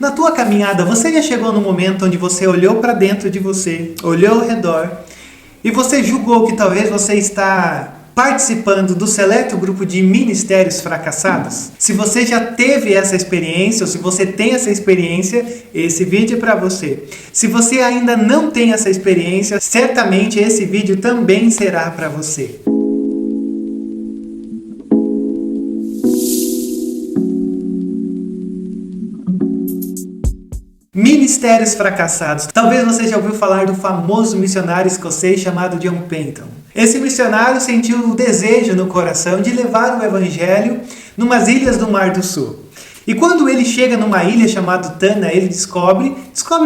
Na tua caminhada, você já chegou no momento onde você olhou para dentro de você, olhou ao redor e você julgou que talvez você está participando do seleto grupo de ministérios fracassados? Se você já teve essa experiência, ou se você tem essa experiência, esse vídeo é para você. Se você ainda não tem essa experiência, certamente esse vídeo também será para você. Ministérios fracassados. Talvez você já ouviu falar do famoso missionário escocês chamado John Penton. Esse missionário sentiu o desejo no coração de levar o evangelho numas ilhas do Mar do Sul. E quando ele chega numa ilha chamada Tanna, ele descobre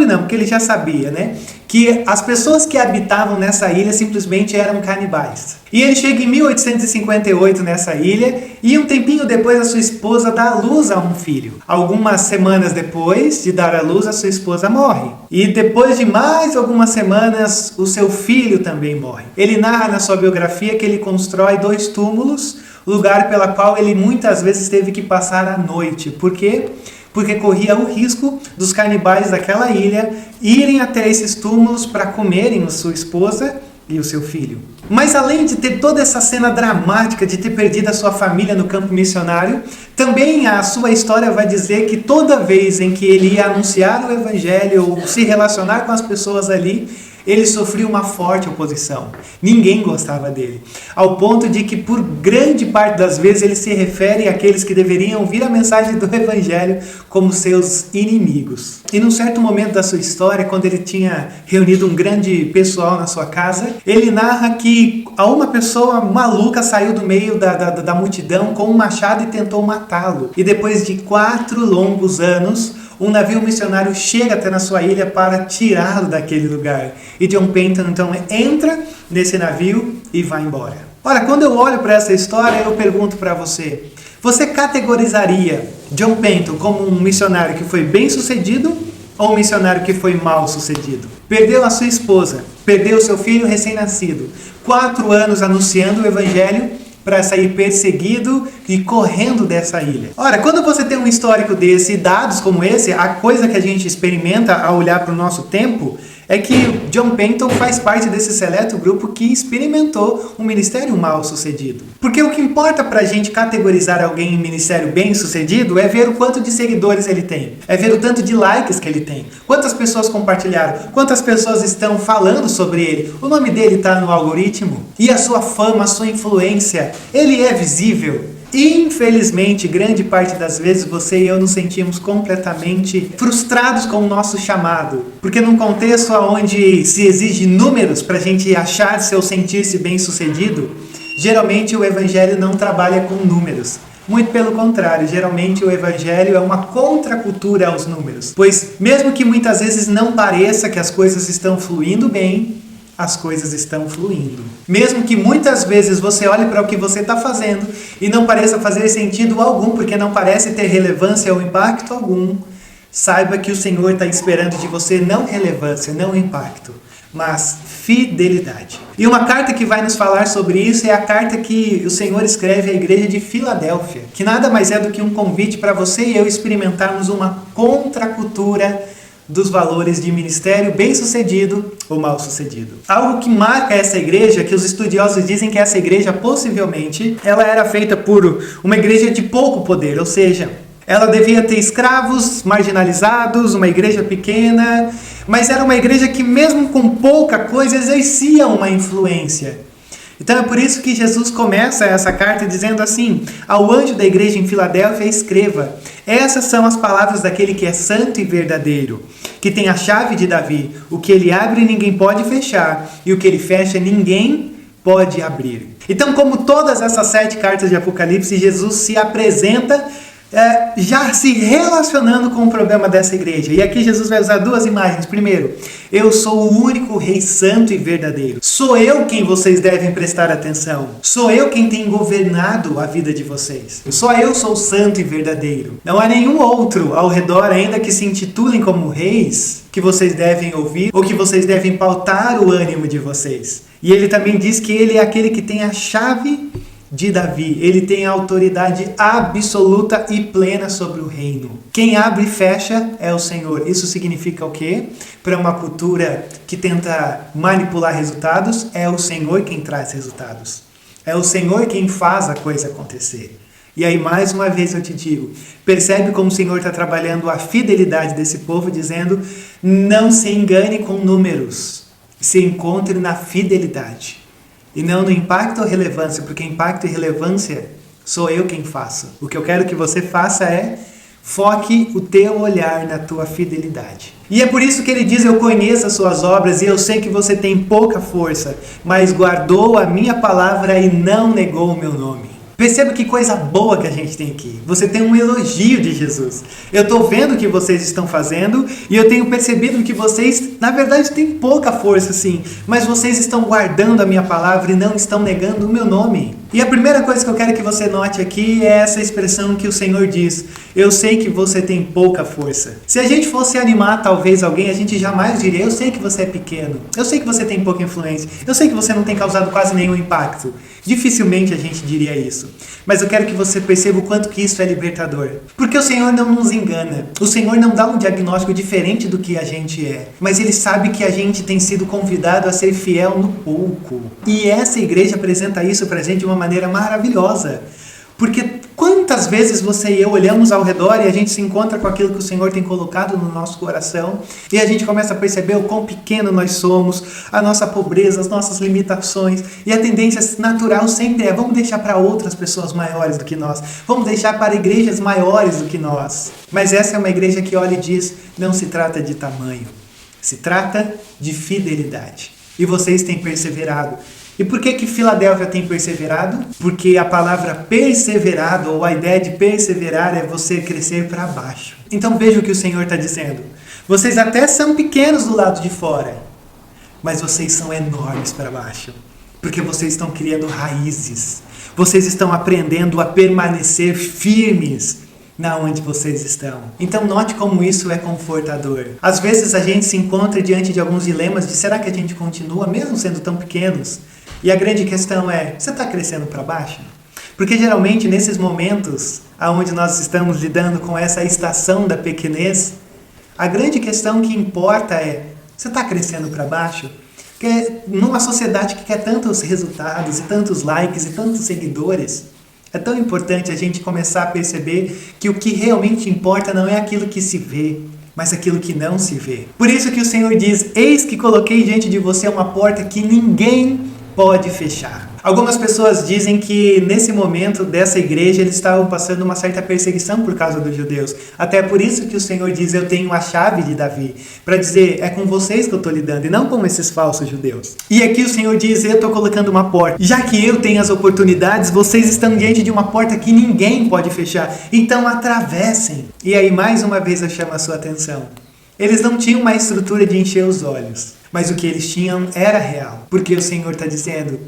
não, porque ele já sabia, né? Que as pessoas que habitavam nessa ilha simplesmente eram canibais. E ele chega em 1858 nessa ilha e um tempinho depois a sua esposa dá à luz a um filho. Algumas semanas depois de dar à luz, a sua esposa morre. E depois de mais algumas semanas, o seu filho também morre. Ele narra na sua biografia que ele constrói 2 túmulos, lugar pela qual ele muitas vezes teve que passar a noite. Por quê? Porque corria o risco dos canibais daquela ilha irem até esses túmulos para comerem a sua esposa e o seu filho. Mas além de ter toda essa cena dramática de ter perdido a sua família no campo missionário, também a sua história vai dizer que toda vez em que ele ia anunciar o evangelho ou se relacionar com as pessoas ali, ele sofria uma forte oposição. Ninguém gostava dele. Ao ponto de que, por grande parte das vezes, ele se refere àqueles que deveriam ouvir a mensagem do Evangelho como seus inimigos. E num certo momento da sua história, quando ele tinha reunido um grande pessoal na sua casa, ele narra que uma pessoa maluca saiu do meio da multidão com um machado e tentou matá-lo. E depois de 4 longos anos, um navio missionário chega até na sua ilha para tirá-lo daquele lugar. E John Penton então entra nesse navio e vai embora. Ora, quando eu olho para essa história, eu pergunto para você: você categorizaria John Penton como um missionário que foi bem sucedido ou um missionário que foi mal sucedido? Perdeu a sua esposa, perdeu o seu filho recém-nascido, 4 anos anunciando o evangelho para sair perseguido e correndo dessa ilha. Ora, quando você tem um histórico desse e dados como esse, a coisa que a gente experimenta ao olhar para o nosso tempo é que John Penton faz parte desse seleto grupo que experimentou um ministério mal sucedido. Porque o que importa para a gente categorizar alguém em ministério bem sucedido é ver o quanto de seguidores ele tem, é ver o tanto de likes que ele tem, quantas pessoas compartilharam, quantas pessoas estão falando sobre ele, o nome dele está no algoritmo, e a sua fama, a sua influência, ele é visível. Infelizmente, grande parte das vezes você e eu nos sentimos completamente frustrados com o nosso chamado. Porque num contexto onde se exige números para a gente achar-se ou sentir-se bem sucedido, geralmente o evangelho não trabalha com números. Muito pelo contrário, geralmente o evangelho é uma contracultura aos números. Pois mesmo que muitas vezes não pareça que as coisas estão fluindo bem, as coisas estão fluindo. Mesmo que muitas vezes você olhe para o que você está fazendo e não pareça fazer sentido algum, porque não parece ter relevância ou impacto algum, saiba que o Senhor está esperando de você não relevância, não impacto, mas fidelidade. E uma carta que vai nos falar sobre isso é a carta que o Senhor escreve à igreja de Filadélfia, que nada mais é do que um convite para você e eu experimentarmos uma contracultura dos valores de ministério bem-sucedido ou mal-sucedido. Algo que marca essa igreja, que os estudiosos dizem que essa igreja possivelmente ela era feita por uma igreja de pouco poder, ou seja, ela devia ter escravos marginalizados, uma igreja pequena, mas era uma igreja que mesmo com pouca coisa exercia uma influência. Então é por isso que Jesus começa essa carta dizendo assim: ao anjo da igreja em Filadélfia escreva, essas são as palavras daquele que é santo e verdadeiro, que tem a chave de Davi, o que ele abre ninguém pode fechar, e o que ele fecha ninguém pode abrir. Então, como todas essas 7 cartas de Apocalipse, Jesus se apresenta já se relacionando com o problema dessa igreja. E aqui Jesus vai usar 2 imagens. Primeiro, eu sou o único Rei Santo e verdadeiro. Sou eu quem vocês devem prestar atenção. Sou eu quem tem governado a vida de vocês. Só eu sou santo e verdadeiro. Não há nenhum outro ao redor, ainda que se intitulem como reis, que vocês devem ouvir ou que vocês devem pautar o ânimo de vocês. E ele também diz que ele é aquele que tem a chave de Davi. Ele tem autoridade absoluta e plena sobre o reino. Quem abre e fecha é o Senhor. Isso significa o quê? Para uma cultura que tenta manipular resultados, é o Senhor quem traz resultados. É o Senhor quem faz a coisa acontecer. E aí, mais uma vez eu te digo, percebe como o Senhor está trabalhando a fidelidade desse povo, dizendo, não se engane com números, se encontre na fidelidade. E não no impacto ou relevância, porque impacto e relevância sou eu quem faço. O que eu quero que você faça é, foque o teu olhar na tua fidelidade. E é por isso que ele diz, eu conheço as suas obras e eu sei que você tem pouca força, mas guardou a minha palavra e não negou o meu nome. Perceba que coisa boa que a gente tem aqui. Você tem um elogio de Jesus. Eu estou vendo o que vocês estão fazendo e eu tenho percebido que vocês, na verdade, têm pouca força, sim. Mas vocês estão guardando a minha palavra e não estão negando o meu nome. E a primeira coisa que eu quero que você note aqui é essa expressão que o Senhor diz. Eu sei que você tem pouca força. Se a gente fosse animar talvez alguém, a gente jamais diria, eu sei que você é pequeno. Eu sei que você tem pouca influência. Eu sei que você não tem causado quase nenhum impacto. Dificilmente a gente diria isso. Mas eu quero que você perceba o quanto que isso é libertador. Porque o Senhor não nos engana. O Senhor não dá um diagnóstico diferente do que a gente é. Mas Ele sabe que a gente tem sido convidado a ser fiel no pouco. E essa igreja apresenta isso pra gente de uma maneira maravilhosa. Porque quantas vezes você e eu olhamos ao redor e a gente se encontra com aquilo que o Senhor tem colocado no nosso coração e a gente começa a perceber o quão pequeno nós somos, a nossa pobreza, as nossas limitações, e a tendência natural sempre é vamos deixar para outras pessoas maiores do que nós, vamos deixar para igrejas maiores do que nós. Mas essa é uma igreja que olha e diz, não se trata de tamanho, se trata de fidelidade. E vocês têm perseverado. E por que Filadélfia tem perseverado? Porque a palavra perseverado, ou a ideia de perseverar, é você crescer para baixo. Então veja o que o Senhor está dizendo. Vocês até são pequenos do lado de fora, mas vocês são enormes para baixo. Porque vocês estão criando raízes. Vocês estão aprendendo a permanecer firmes na onde vocês estão. Então note como isso é confortador. Às vezes a gente se encontra diante de alguns dilemas de será que a gente continua mesmo sendo tão pequenos? E a grande questão é, você está crescendo para baixo? Porque geralmente nesses momentos onde nós estamos lidando com essa estação da pequenez, a grande questão que importa é, você está crescendo para baixo? Porque numa sociedade que quer tantos resultados, e tantos likes, e tantos seguidores, é tão importante a gente começar a perceber que o que realmente importa não é aquilo que se vê, mas aquilo que não se vê. Por isso que o Senhor diz, eis que coloquei diante de você uma porta que ninguém pode fechar. Algumas pessoas dizem que nesse momento dessa igreja eles estavam passando uma certa perseguição por causa dos judeus. Até por isso que o Senhor diz, eu tenho a chave de Davi. Para dizer, é com vocês que eu estou lidando e não com esses falsos judeus. E aqui o Senhor diz, eu estou colocando uma porta. Já que eu tenho as oportunidades, vocês estão diante de uma porta que ninguém pode fechar. Então atravessem. E aí mais uma vez eu chamo a sua atenção. Eles não tinham uma estrutura de encher os olhos. Mas o que eles tinham era real. Porque o Senhor está dizendo,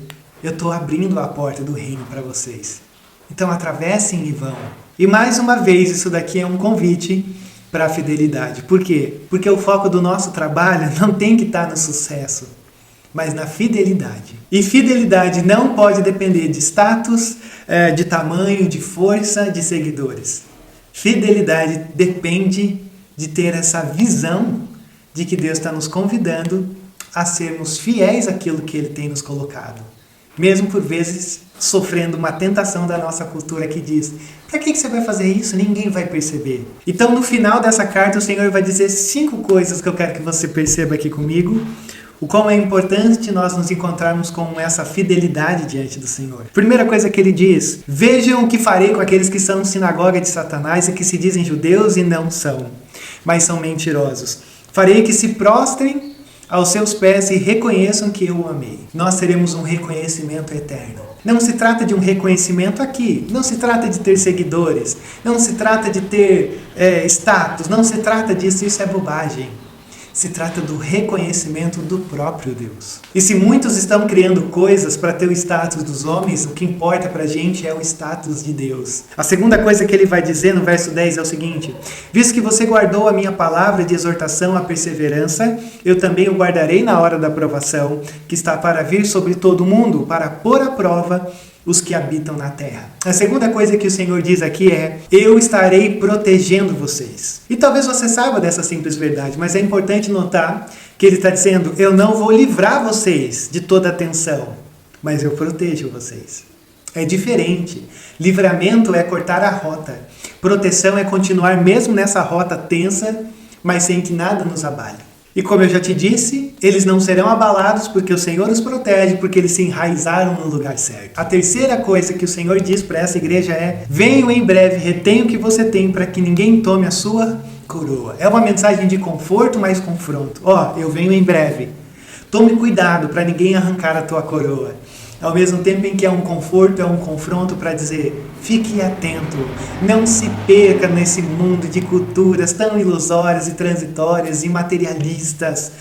eu estou abrindo a porta do reino para vocês. Então atravessem e vão. E mais uma vez, isso daqui é um convite para a fidelidade. Por quê? Porque o foco do nosso trabalho não tem que estar no sucesso, mas na fidelidade. E fidelidade não pode depender de status, de tamanho, de força, de seguidores. Fidelidade depende de ter essa visão de que Deus está nos convidando a sermos fiéis àquilo que Ele tem nos colocado. Mesmo por vezes sofrendo uma tentação da nossa cultura que diz, para que você vai fazer isso? Ninguém vai perceber. Então no final dessa carta o Senhor vai dizer 5 coisas que eu quero que você perceba aqui comigo. O quão é importante nós nos encontrarmos com essa fidelidade diante do Senhor. Primeira coisa que Ele diz, vejam o que farei com aqueles que são sinagoga de Satanás e que se dizem judeus e não são, mas são mentirosos. Farei que se prostrem aos seus pés e reconheçam que eu o amei. Nós teremos um reconhecimento eterno. Não se trata de um reconhecimento aqui. Não se trata de ter seguidores. Não se trata de ter status. Não se trata disso. Isso é bobagem. Se trata do reconhecimento do próprio Deus. E se muitos estão criando coisas para ter o status dos homens, o que importa para a gente é o status de Deus. A segunda coisa que ele vai dizer no verso 10 é o seguinte, visto que você guardou a minha palavra de exortação à perseverança, eu também o guardarei na hora da provação, que está para vir sobre todo o mundo, para pôr à prova os que habitam na terra. A segunda coisa que o Senhor diz aqui é: eu estarei protegendo vocês. E talvez você saiba dessa simples verdade, mas é importante notar que ele está dizendo: eu não vou livrar vocês de toda a tensão, mas eu protejo vocês. É diferente. Livramento é cortar a rota. Proteção é continuar mesmo nessa rota tensa, mas sem que nada nos abale. E como eu já te disse, eles não serão abalados porque o Senhor os protege, porque eles se enraizaram no lugar certo. A terceira coisa que o Senhor diz para essa igreja é: venho em breve, retenha o que você tem para que ninguém tome a sua coroa. É uma mensagem de conforto, mas confronto. Eu venho em breve. Tome cuidado para ninguém arrancar a tua coroa. Ao mesmo tempo em que é um conforto, é um confronto para dizer: fique atento, não se perca nesse mundo de culturas tão ilusórias e transitórias e materialistas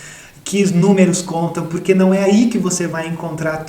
que os números contam, porque não é aí que você vai encontrar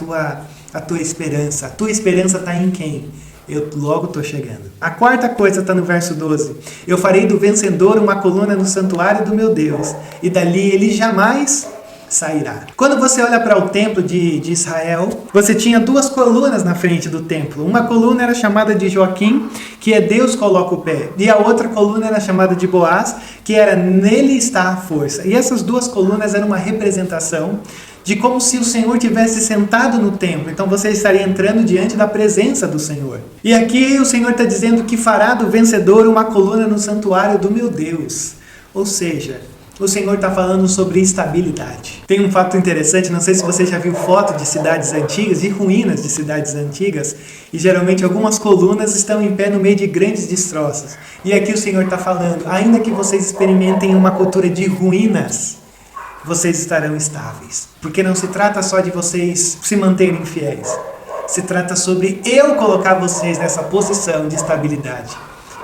a tua esperança. A tua esperança está em quem? Eu logo estou chegando. A quarta coisa está no verso 12. Eu farei do vencedor uma coluna no santuário do meu Deus, e dali ele jamais sairá. Quando você olha para o templo de Israel, você tinha duas colunas na frente do templo. Uma coluna era chamada de Joaquim, que é Deus coloca o pé. E a outra coluna era chamada de Boaz, que era nele está a força. E essas duas colunas eram uma representação de como se o Senhor tivesse sentado no templo. Então você estaria entrando diante da presença do Senhor. E aqui o Senhor está dizendo que fará do vencedor uma coluna no santuário do meu Deus. Ou seja, o Senhor está falando sobre estabilidade. Tem um fato interessante, não sei se você já viu foto de cidades antigas, de ruínas de cidades antigas, e geralmente algumas colunas estão em pé no meio de grandes destroços. E aqui o Senhor está falando: ainda que vocês experimentem uma cultura de ruínas, vocês estarão estáveis. Porque não se trata só de vocês se manterem fiéis. Se trata sobre eu colocar vocês nessa posição de estabilidade.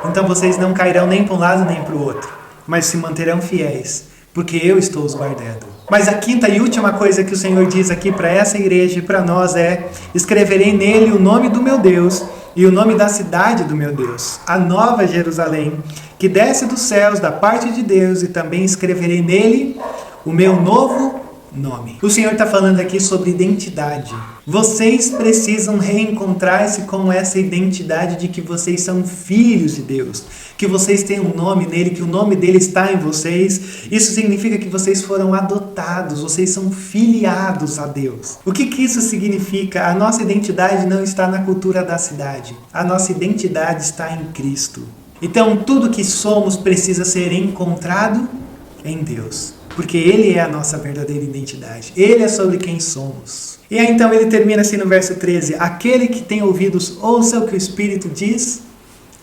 Então vocês não cairão nem para um lado nem para o outro, mas se manterão fiéis, porque eu estou os guardando. Mas a quinta e última coisa que o Senhor diz aqui para essa igreja e para nós é: escreverei nele o nome do meu Deus e o nome da cidade do meu Deus, a nova Jerusalém, que desce dos céus da parte de Deus, e também escreverei nele o meu novo nome. O Senhor está falando aqui sobre identidade. Vocês precisam reencontrar-se com essa identidade de que vocês são filhos de Deus, que vocês têm um nome nele, que o nome dele está em vocês. Isso significa que vocês foram adotados, vocês são filiados a Deus. O que isso significa? A nossa identidade não está na cultura da cidade. A nossa identidade está em Cristo. Então tudo que somos precisa ser encontrado em Deus, porque Ele é a nossa verdadeira identidade. Ele é sobre quem somos. E aí então ele termina assim no verso 13: aquele que tem ouvidos, ouça o que o Espírito diz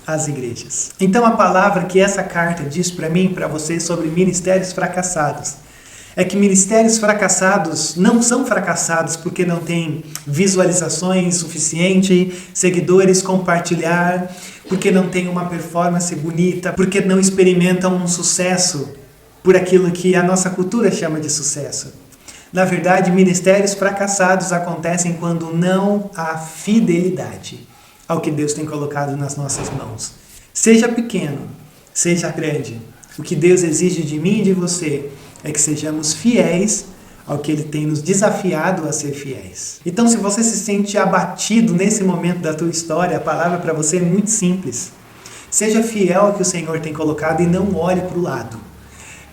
às igrejas. Então a palavra que essa carta diz para mim e para você sobre ministérios fracassados é que ministérios fracassados não são fracassados porque não tem visualizações suficientes, seguidores compartilhar, porque não tem uma performance bonita, porque não experimentam um sucesso por aquilo que a nossa cultura chama de sucesso. Na verdade, ministérios fracassados acontecem quando não há fidelidade ao que Deus tem colocado nas nossas mãos. Seja pequeno, seja grande, o que Deus exige de mim e de você é que sejamos fiéis ao que Ele tem nos desafiado a ser fiéis. Então, se você se sente abatido nesse momento da tua história, a palavra para você é muito simples. Seja fiel ao que o Senhor tem colocado e não olhe para o lado.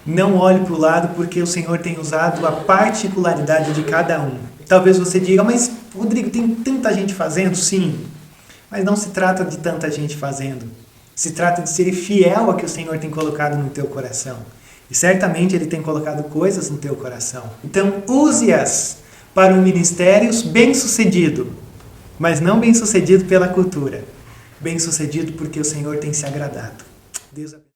Não olhe para o lado, porque o Senhor tem usado a particularidade de cada um. Talvez você diga: mas Rodrigo, tem tanta gente fazendo? Sim, mas não se trata de tanta gente fazendo. Se trata de ser fiel ao que o Senhor tem colocado no teu coração. E certamente Ele tem colocado coisas no teu coração. Então use-as para um ministério bem-sucedido, mas não bem-sucedido pela cultura. Bem-sucedido porque o Senhor tem se agradado. Deus abençoe.